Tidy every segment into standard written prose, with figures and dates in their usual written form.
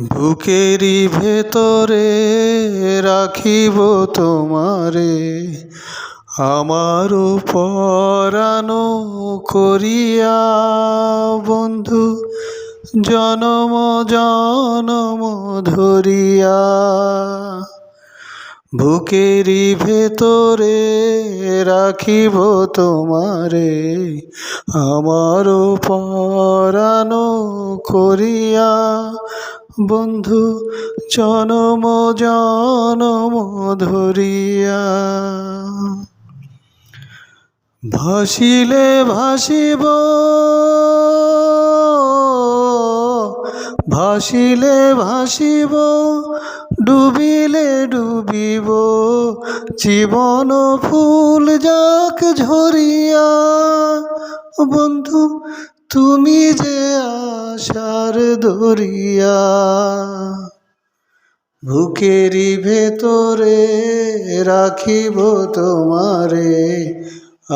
বুকেরই ভেতরে রাখিব তোমারে, আমার পরাণ করিয়া বন্ধু জনম জনম ধরিয়া। বুকেরই ভেতরে রাখিব তোমারে, আমার পরাণ করিয়া বন্ধু জনম জনম ধরিয়া। ভাসিলে ভাসিব ভাসিলে ভাসিব, ডুবিলে ডুবিব, জীবন ফুল যাক ঝরিয়া বন্ধু তুমি যে আশার দরিয়া। বুকেরই ভেতরে রাখিব তোমারে,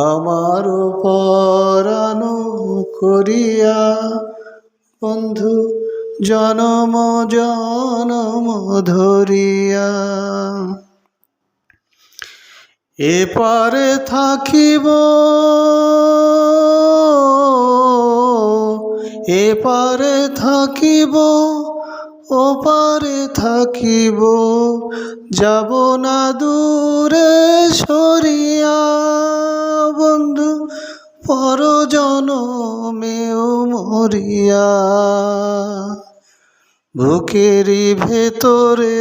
আমার পরাণ করিয়া বন্ধু জনম জনম ধরিয়া। এপারে থাকিব এপারে থাকিব, ওপারে থাকিব, যাব না দূরে সরিয়া বন্ধু পর জনমেও মরিয়া। বুকেরই ভেতরে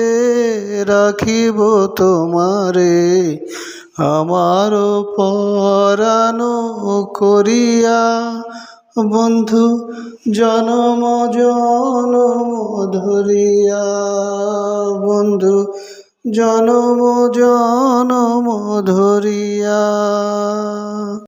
রাখিব তোমারে, আমার পরাণ করিয়া বন্ধু জনম জনম ধরিয়া বন্ধু জনম জনম ধরিয়া।